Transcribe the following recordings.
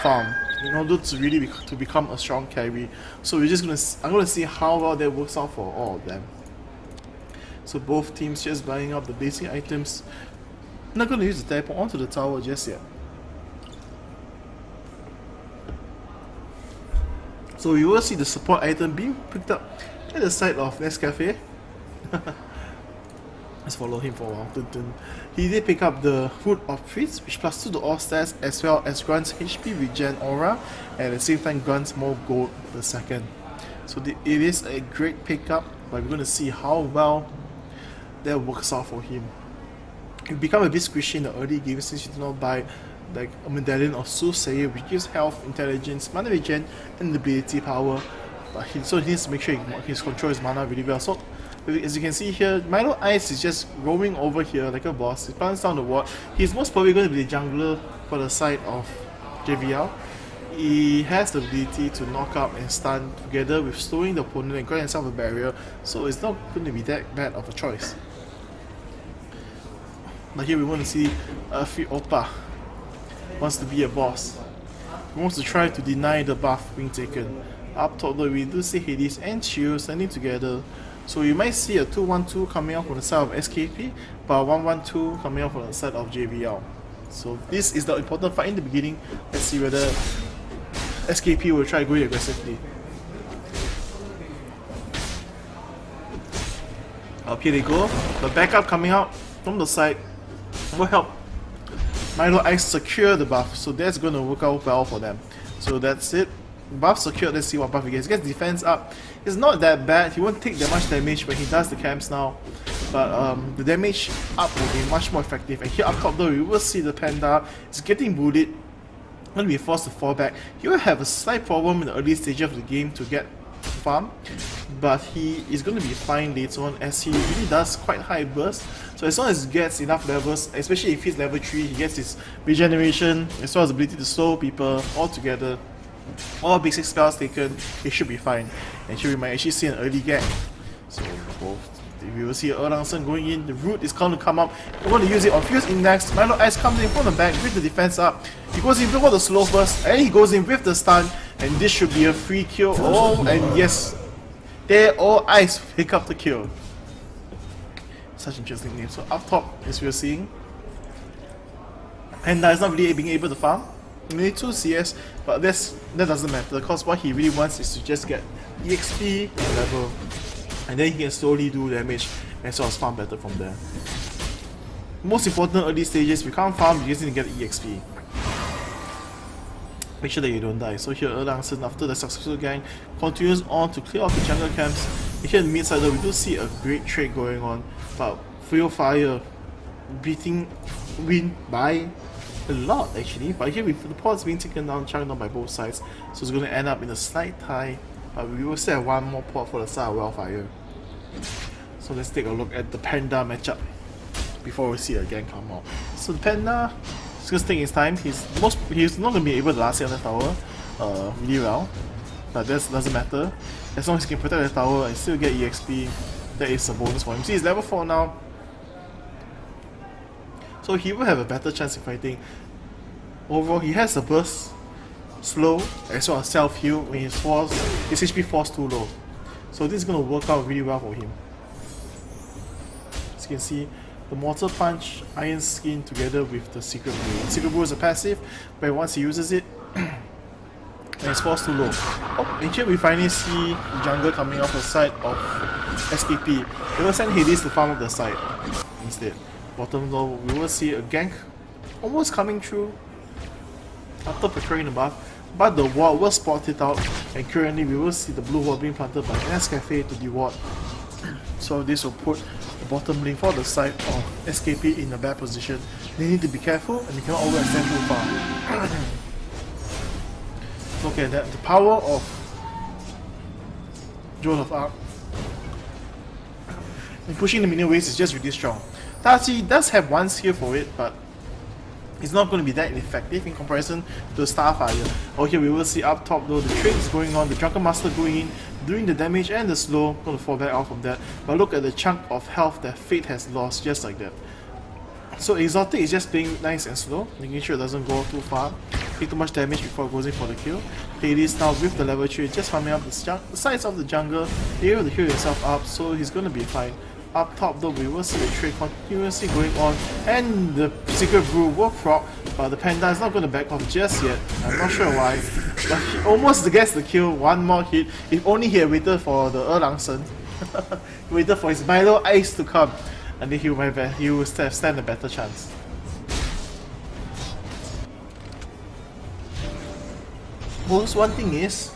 farm in order to really to become a strong carry. So I'm gonna see how well that works out for all of them. So both teams just buying up the basic items. I'm not gonna use the teleport onto the tower just yet. So we will see the support item being picked up at the side of Skpiea. Let's follow him for a while. He did pick up the Food of Treats, which plus 2 to all stats, as well as grants HP regen aura, and at the same time grants more gold per second. So it is a great pickup, but we're going to see how well that works out for him. You become a bit squishy in the early game since you do not buy like a medallion of Soothsayer, which gives health, intelligence, mana regen, and ability power. But so he needs to make sure he controls his mana really well. So as you can see here, Milo Ice is just roaming over here like a boss. He plants down the ward. He's most probably going to be the jungler for the side of JVL. He has the ability to knock up and stun together with slowing the opponent and grant himself a barrier, so it's not going to be that bad of a choice. But here we want to see Free Oppa wants to be a boss. He wants to try to deny the buff being taken. Up top though, we do see Hades and Chio standing together. So you might see a 2-1-2 coming out from the side of SKP, but a 1-1-2 coming out from the side of JVL. So this is the important fight in the beginning. Let's see whether SKP will try going aggressively. Up here they go. The backup coming out from the side will help Milo Ice secure the buff, so that's going to work out well for them. So that's it. Buff secured, let's see what buff he gets. He gets defense up. It's not that bad, he won't take that much damage when he does the camps now. But the damage up will be much more effective. And here up top though, we will see the Panda is getting bullied. Going to be forced to fall back. He will have a slight problem in the early stage of the game to get farm, but he is going to be fine later on as he really does quite high burst. So as long as he gets enough levels, especially if he's level 3, he gets his regeneration as well as the ability to slow people all together. All basic spells taken, he should be fine. And here we might actually see an early gank. So we will see Erlangsen going in, the root is going to come up. We're going to use it on Fuse Index. Milo Ice comes in from the back with the defense up. He goes in before the slow burst and he goes in with the stun. And this should be a free kill. Oh, and yes, there all Ice pick up the kill. Such interesting name. So up top, as we are seeing, Panda is not really being able to farm. Only 2 CS, but that doesn't matter because what he really wants is to just get EXP level, and then he can slowly do damage and sort of farm better from there. Most important early stages, if you can't farm, you just need to get EXP. Make sure that you don't die. So here Erlangsen, after the successful gang, continues on to clear off the jungle camps. Here in the mid side though, we do see a great trade going on, but Fuel Fire beating Win by a lot actually, but here with the pods being taken down, chunked down by both sides, so it's going to end up in a slight tie, but we will still have one more pod for the side of Wildfire. So let's take a look at the Panda matchup before we see a gang come out. So the Panda is going to take his time. He's not going to be able to last hit on the tower really well, but that doesn't matter. As long as he can protect the tower and still get EXP, that is a bonus for him. See, he's level 4 now, so he will have a better chance of fighting. Overall, he has a burst, slow, as well as self-heal when his HP falls too low. So this is going to work out really well for him. As you can see, the Mortal Punch, Iron Skin together with the Secret Brew. Secret Brew is a passive, but once he uses it, and his falls too low. Oh, and here we finally see the jungle coming off the side of SKP. They will send Hades to farm up the side instead. Bottom though, we will see a gank almost coming through after patrolling the buff, but the ward will spot it out, and currently we will see the blue ward being planted by Skpiea to the ward. So this will put the bottom lane for the side of Skpiea in a bad position. They need to be careful and they cannot overextend too far. Look at that, the power of Joan of Arc and pushing the minion waves is just really strong. Tachi does have one skill for it, but it's not going to be that effective in comparison to Starfire. Oh, here we will see up top though, the trades going on, the Drunken Master going in, doing the damage and the slow, going to fall back out from that. But look at the chunk of health that Fate has lost, just like that. So Exotic is just playing nice and slow, making sure it doesn't go too far. take too much damage before it goes in for the kill. Hades now with the level 3, just farming up the sides of the jungle, able to heal himself up, so he's gonna be fine. Up top though, we will see the trade continuously going on, and the Secret Brew will proc, but the Panda is not going to back off just yet. I'm not sure why, but he almost gets the kill, one more hit. If only he had waited for the Erlangsen, waited for his Milo Ice to come, and then he will stand a better chance. Most one thing is,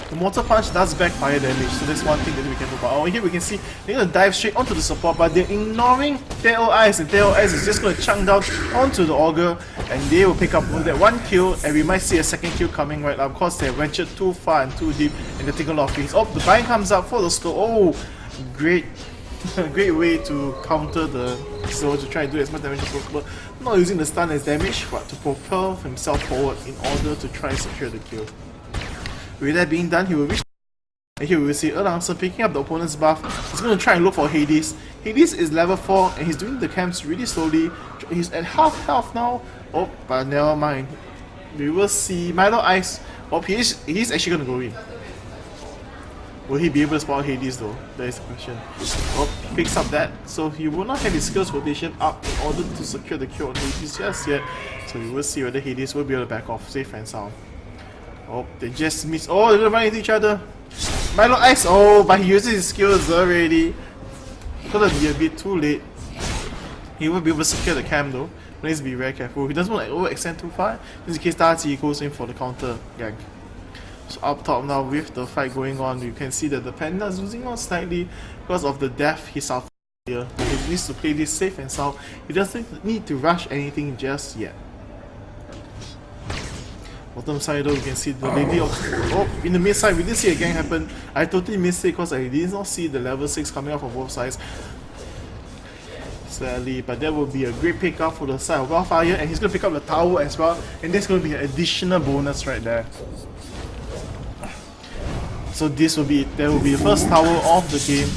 the Mortar Punch does backfire damage, so that's one thing that we can do. But over here we can see they're going to dive straight onto the support, but they're ignoring Teo Ice, and Teo Ice is just going to chunk down onto the Augur, and they will pick up that one kill, and we might see a second kill coming right up because they ventured too far and too deep, and they're taking a lot of things. Oh, the bind comes up for the slow. Oh, great. Great way to counter the slow, to try and do as much damage as possible. Not using the stun as damage, but to propel himself forward in order to try and secure the kill. With that being done, he will reach, and here we will see Erlangsen picking up the opponent's buff. He's going to try and look for Hades. Hades is level 4 and he's doing the camps really slowly. He's at half health now. Oh, but never mind. We will see Milo Ice. Oh, he's actually going to go in. Will he be able to spot Hades though? That is the question. Oh, he picks up that. So he will not have his skills rotation up in order to secure the kill on Hades just yet. So we will see whether Hades will be able to back off safe and sound. Oh, they just miss. Oh, they're gonna run into each other. Milo Ice. Oh, but he uses his skills already. Gonna be a bit too late. He will be able to secure the camp though. But needs to be very careful. He doesn't want to overextend too far. In case Tati goes in for the counter gank. So up top now with the fight going on, you can see that the Panda is losing out slightly because of the death he suffered here. He needs to play this safe and sound. He doesn't need to rush anything just yet. Bottom side though, you can see the lady of... Oh, in the mid side, we did see a gank happen. I totally missed it because I did not see the level 6 coming up from both sides. Sadly, but that will be a great pickup for the side of Wildfire, and he's going to pick up the tower as well, and that's going to be an additional bonus right there. So that will be the first tower of the game,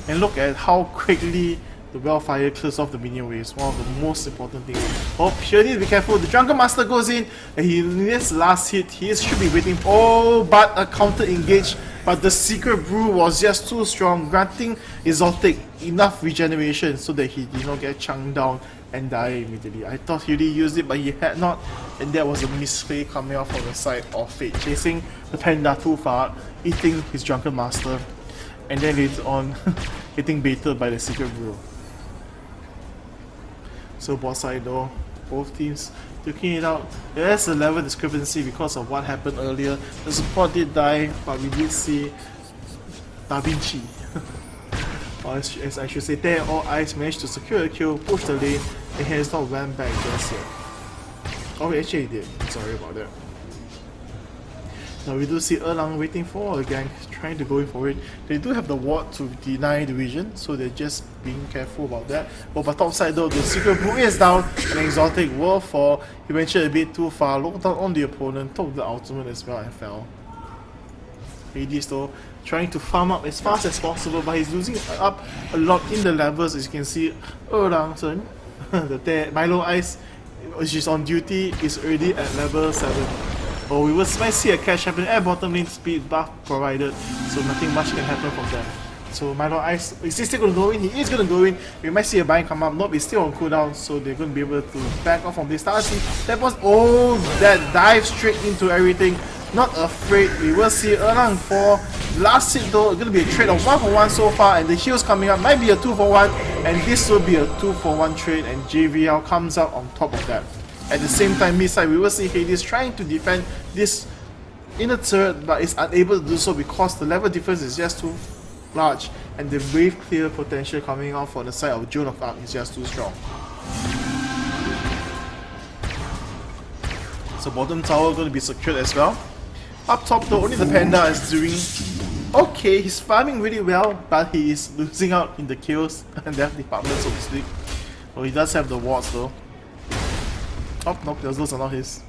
and look at how quickly the Wildfire clears off the minion waves. One of the most important things. Oh, here need to be careful. The Drunken Master goes in, and he needs the last hit. He should be waiting. Oh, but a counter engage. But the Secret Brew was just too strong, granting Exotic enough regeneration so that he did not get chunked down and die immediately. I thought he really used it, but he had not, and that was a misplay coming out from the side of Fate, chasing the Panda too far, eating his Drunken Master, and then later on getting baited by the Secret Brew. So bot side though, both teams taking it out. There's a level discrepancy because of what happened earlier. The support did die, but we did see Da Vinci, or as I should say, Teo Ice managed to secure a kill, push the lane, and he has not went back just yet. Oh, actually he did. Sorry about that. Now we do see Erlang waiting for a gank, trying to go in for it. They do have the ward to deny the vision, so they're just being careful about that. Oh, but top side though, the Secret Brew is down, and Exotic will fall. He ventured a bit too far, looked down on the opponent, took the ultimate as well and fell. Hades though, trying to farm up as fast as possible, but he's losing up a lot in the levels. As you can see, Erlangsen, the Milo Ice, which is on duty, is already at level 7. Oh, we might see a catch happen at bottom lane, speed buff provided, so nothing much can happen from there. So Milo Ice, is he still going to go in? He is going to go in. We might see a bind come up. Nope, he's still on cooldown, so they're going to be able to back off from this. That was, oh, that dive straight into everything. Not afraid. We will see Erlang for last hit though. It's going to be a trade of 1-for-1 so far, and the heals coming up might be a 2-for-1, and this will be a 2-for-1 trade, and JVL comes out on top of that. At the same time, mid side, we will see Hades trying to defend this inner turret, but is unable to do so because the level difference is just too large, and the wave clear potential coming out for the side of Joan of Arc is just too strong. So bottom tower going to be secured as well. Up top though, only the Panda is doing okay. He's farming really well, but he is losing out in the kills and death department, so to speak. Well, he does have the wards though. Oh, nope, those are not his.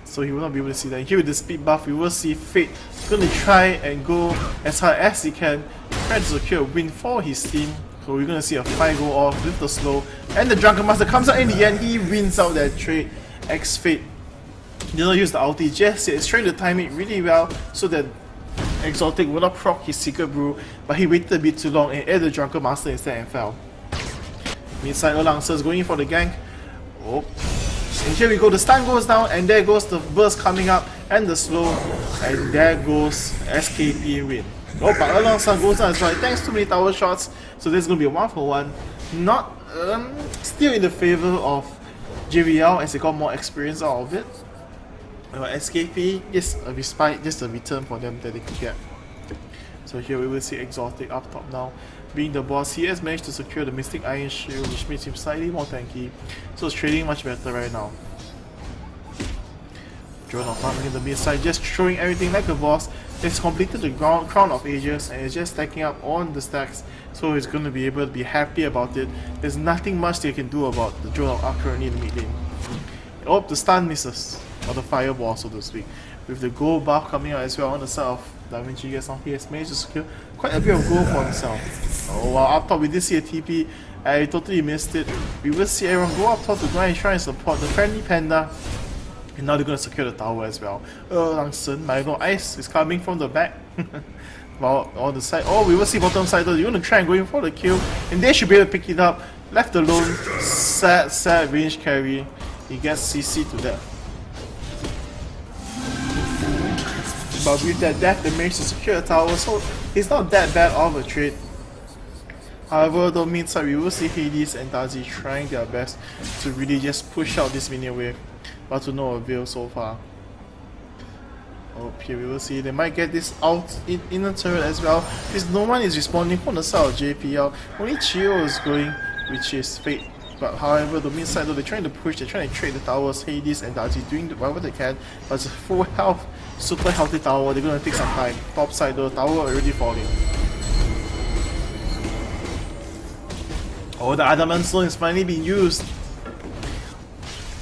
So he will not be able to see that. Here with the speed buff, we will see Fate going to try and go as hard as he can, try to secure a win for his team. So we're going to see a fight go off with the slow, and the Drunken Master comes out in the end. He wins out that trade, X-Fate did not use the ulti just yet. He's trying to time it really well so that Exotic would not proc his Secret Brew, but he waited a bit too long and aired the Drunken Master instead and fell. Mid-side Erlangser is going in for the gank. Oh. And here we go, the stun goes down, and there goes the burst coming up, and the slow, and there goes SKP win. Oh, but Erlangser goes down as well. Thanks to many tower shots, so this is going to be a 1-for-1. Not, still in the favor of JVL as they got more experience out of it. SKP, yes, a respite, just a return for them that they could get. So here we will see Exotic up top now. Being the boss, he has managed to secure the Mystic Iron Shield, which makes him slightly more tanky. So it's trading much better right now. Drone of farming in the mid side, just throwing everything like a boss. It's completed the Crown of Ages and it's just stacking up on the stacks. So he's going to be able to be happy about it. There's nothing much they can do about the Drone of Arc currently in the mid lane. Oh, the stun misses. Or the fireball, so to speak. With the gold buff coming out as well on the side of DaVinci gets on, he has managed to secure quite a bit of gold for himself. Oh wow, up top we did see a TP. I totally missed it. We will see everyone go up top to try and support the friendly panda. And now they're going to secure the tower as well. Langsen, Milo Ice is coming from the back. Well, on the side. Oh, we will see bottom side though. You're going to try and go in for the kill. And they should be able to pick it up. Left alone. Sad range carry. He gets CC to death. But with that death, they managed to secure the tower, so it's not that bad of a trade. However, the mid side, we will see Hades and Dazi trying their best to really just push out this minion wave, but to no avail so far. Oh, here we will see they might get this out in the turret as well, because no one is responding from the side of JPL. Only Chio is going, which is Fate. But however, the mid side though, they're trying to push, they're trying to trade the towers. Hades and Dazi doing whatever they can, but it's a full health, super healthy tower. They're gonna take some time. Top side though, tower already falling. Oh, the Adamant Stone is finally being used.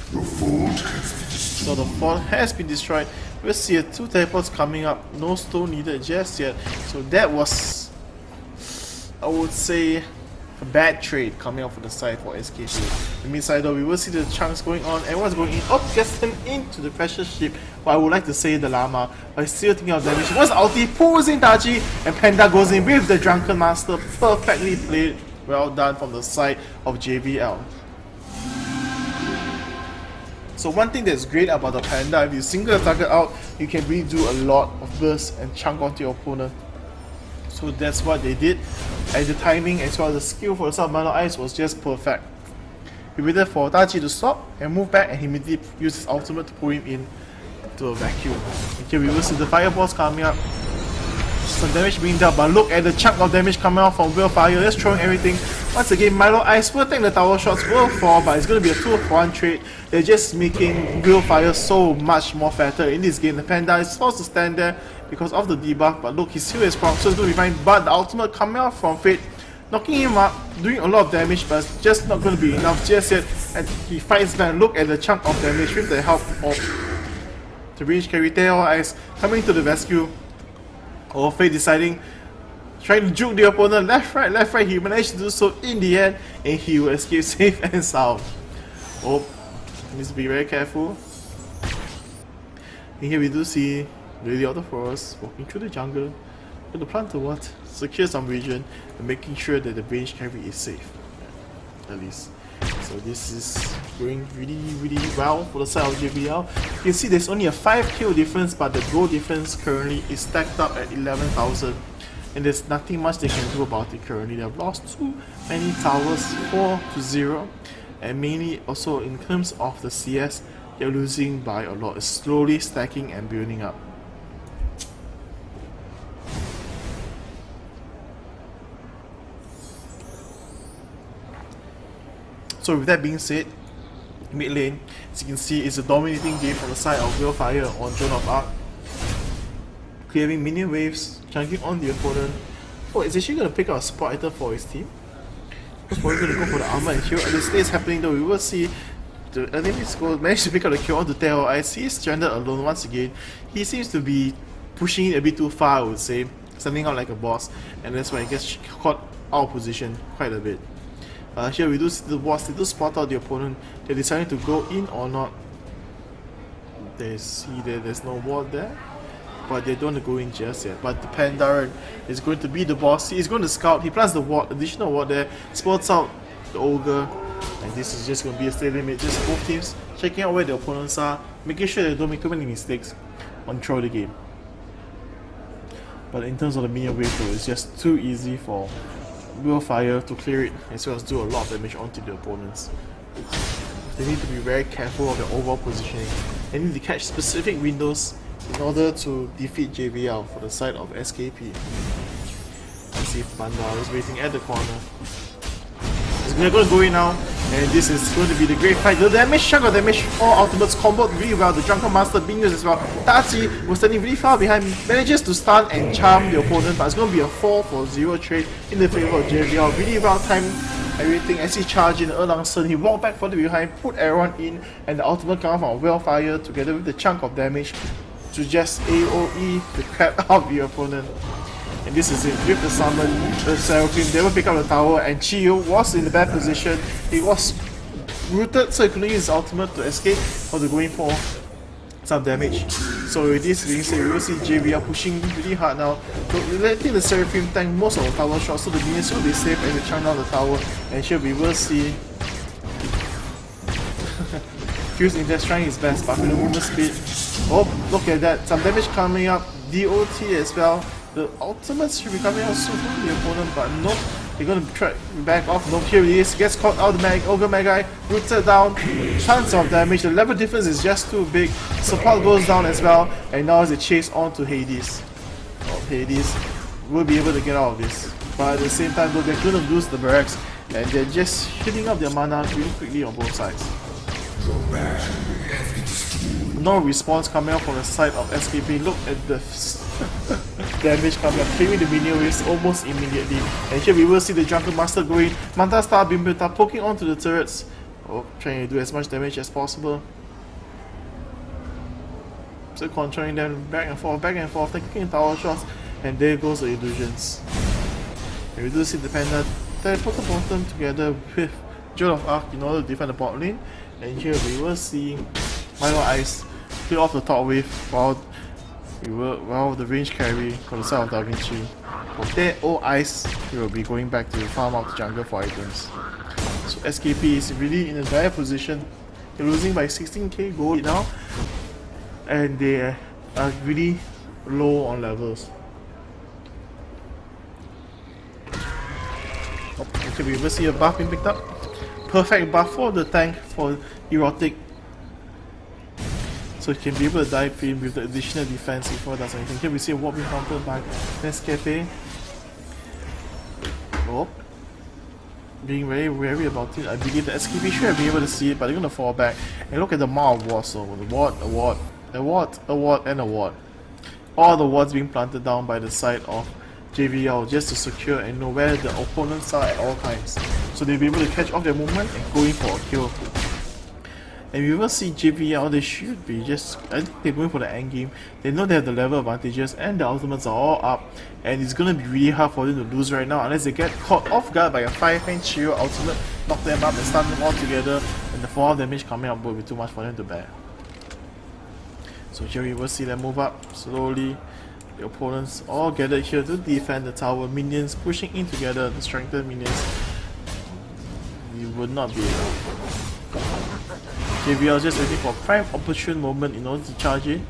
So the fort has been destroyed. We'll see 2 teleports coming up. No stone needed just yet. So that was, I would say, a bad trade coming out for the side for SKP. The mid side though, we will see the chunks going on. Everyone's going in. Oh, gets them into the precious ship. But I would like to say the llama. But I still thinking of damage. Once ulti pulls in Daji, and Panda goes in with the Drunken Master. Perfectly played. Well done from the side of JVL. So one thing that's great about the Panda, if you single the target out, you can really do a lot of burst and chunk onto your opponent. So that's what they did, and the timing as well as the skill for the side of Milo Ice was just perfect. He waited for Daji to stop and move back, and he immediately used his ultimate to pull him in to a vacuum. Okay, we will see the fireballs coming up. Some damage being dealt, but look at the chunk of damage coming out from Willfire, just throwing everything. Once again, Milo Ice will take the tower shots, will fall, but it's going to be a 2-for-1 trade. They're just making Willfire so much more fatter in this game. The Panda is forced to stand there because of the debuff, but look, his heal is strong, so it's going to be fine. But the ultimate coming out from Fate, knocking him up, doing a lot of damage, but it's just not going to be enough just yet. And he fights back. Look at the chunk of damage with the help of the range carry. Tail Ice coming to the rescue. Oh, Fate deciding, trying to juke the opponent left, right. He managed to do so in the end, and he will escape safe and sound. Oh, needs to be very careful. And here we do see Lady of the Forest walking through the jungle with the plant to what? Secure some region and making sure that the range carry is safe. At least. So this is going really well for the side of JBL. You can see there's only a 5 kill difference, but the gold difference currently is stacked up at 11,000. And there's nothing much they can do about it currently. They've lost too many towers, 4-0. And mainly also in terms of the CS, they're losing by a lot. It's slowly stacking and building up. So with that being said, mid lane, as you can see, is a dominating game from the side of Willfire on Joan of Arc. Clearing minion waves, chunking on the opponent. Oh, it's actually going to pick out a support item for his team. He's probably going to go for the armor and kill. And this is happening though, we will see the enemies manage to pick up the kill onto Tail Ice. He is stranded alone once again. He seems to be pushing it a bit too far, I would say. Standing out like a boss. And that's why he gets caught out of position quite a bit. Here we do see the boss, they do spot out the opponent. They're deciding to go in or not. They see that there's no ward there, but they don't go in just yet. But the Pandaren is going to be the boss. He's going to scout. He plants the ward, additional ward there, spots out the Ogre, and this is just going to be a stalemate. Just both teams checking out where the opponents are, making sure they don't make too many mistakes on through the game. But in terms of the minion wave though, it's just too easy for Willfire to clear it as well as do a lot of damage onto the opponents. They need to be very careful of their overall positioning. They need to catch specific windows in order to defeat JVL for the side of SKP. Let's see if Bandar is waiting at the corner. They're going to go in now, and this is going to be the great fight. The damage, chunk of damage, all ultimates comboed really well. The Drunken Master being used as well. Tachi was standing really far behind, manages to stun and charm the opponent, but it's going to be a 4-for-0 trade in the favor of JVL. Really well timed everything as he charged in Erlangsen. He walked back further behind, put everyone in, and the ultimate comes from Willfire together with the chunk of damage to just AoE the crap out of the opponent. And this is it, with the summon, the Seraphim, they will pick up the tower, and Chiyo was in the bad position. He was rooted, so he couldn't use his ultimate to escape, or to going for some damage. So with this being said, we will see JVL pushing really hard now, letting the Seraphim tank most of the tower shots, so the minions will be safe as they chunk down the tower. And here we will see Fuse in there trying his best, but with the movement speed. Oh, look at that, some damage coming up, DOT as well. The ultimates should be coming out soon from the opponent, but nope, they're gonna try back off. Nope, here he is, gets caught out the Ogre Magi, rooted down, tons of damage. The level difference is just too big. Support goes down as well, and now as they chase on to Hades. Oh, Hades will be able to get out of this, but at the same time though, they're gonna lose the barracks, and they're just hitting up their mana really quickly on both sides. No response coming out from the side of SKP. Look at the damage coming up, clearing the minion waves almost immediately. And here we will see the Drunken Master going, Manta Star being built up, poking onto the turrets. Oh, trying to do as much damage as possible. So controlling them back and forth, taking tower shots, and there goes the illusions. And we do see the Panda teleport the bottom together with Jewel of Arc in order to defend the bot lane. And here we will see Milo Ice clear off the top wave while the range carry from the side of Da Vinci. For that old Ice, he will be going back to farm out the jungle for items. So SKP is really in a dire position. They're losing by 16k gold now, and they are really low on levels. Okay, we will see a buff being picked up. Perfect buff for the tank for Erotic, so he can be able to dive in with the additional defense before it does anything. Here we see a warp being countered by Skpiea. Oh, being very wary about it. I believe that Skpiea should be able to see it, but they're going to fall back. And look at the amount of wards. So a ward, and a ward. All the wards being planted down by the side of JVL just to secure and know where the opponents are at all times. So they'll be able to catch off their movement and go in for a kill. And we will see JVL, they should be just, I think they're going for the end game. They know they have the level advantages and the ultimates are all up, and it's going to be really hard for them to lose right now unless they get caught off guard by a 5-hand Chiyo ultimate, knock them up and stun them all together, and the 4 damage coming up will be too much for them to bear. So here we will see them move up slowly. The opponents all gathered here to defend the tower. Minions pushing in together, the strengthened minions. You would not be enough. JVL just waiting for a prime opportune moment in order to charge in.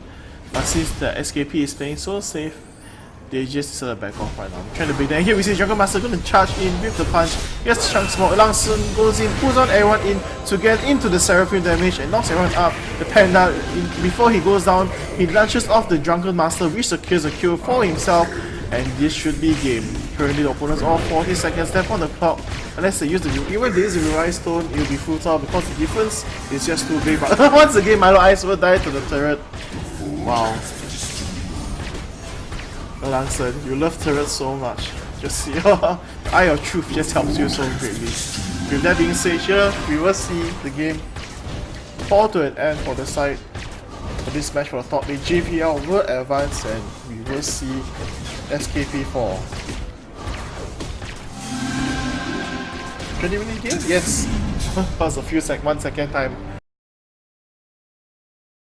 But since the SKP is playing so safe, they just decided to back off right now. Trying to break down. Here we see Drunken Master going to charge in with the punch. Gets chunk small. Erlangsen goes in, pulls on everyone in to get into the Seraphim damage and knocks everyone up. The Panda, before he goes down, he launches off the Drunken Master, which secures a kill for himself. And this should be game. Currently the opponents all 40 seconds left on the clock. Unless they use the even if they use the Revive Stone, it will be futile because the difference is just too big. But once again, Milo Ice will die to the turret. Wow. Erlangsen, you love turrets so much. Just see, the Eye of Truth just helps you so greatly. With that being said, here we will see the game fall to an end for the side for this match for the top lane. JVL will advance and we will see SKP fall. 20-minute game? Yes. That was a few 1 second time.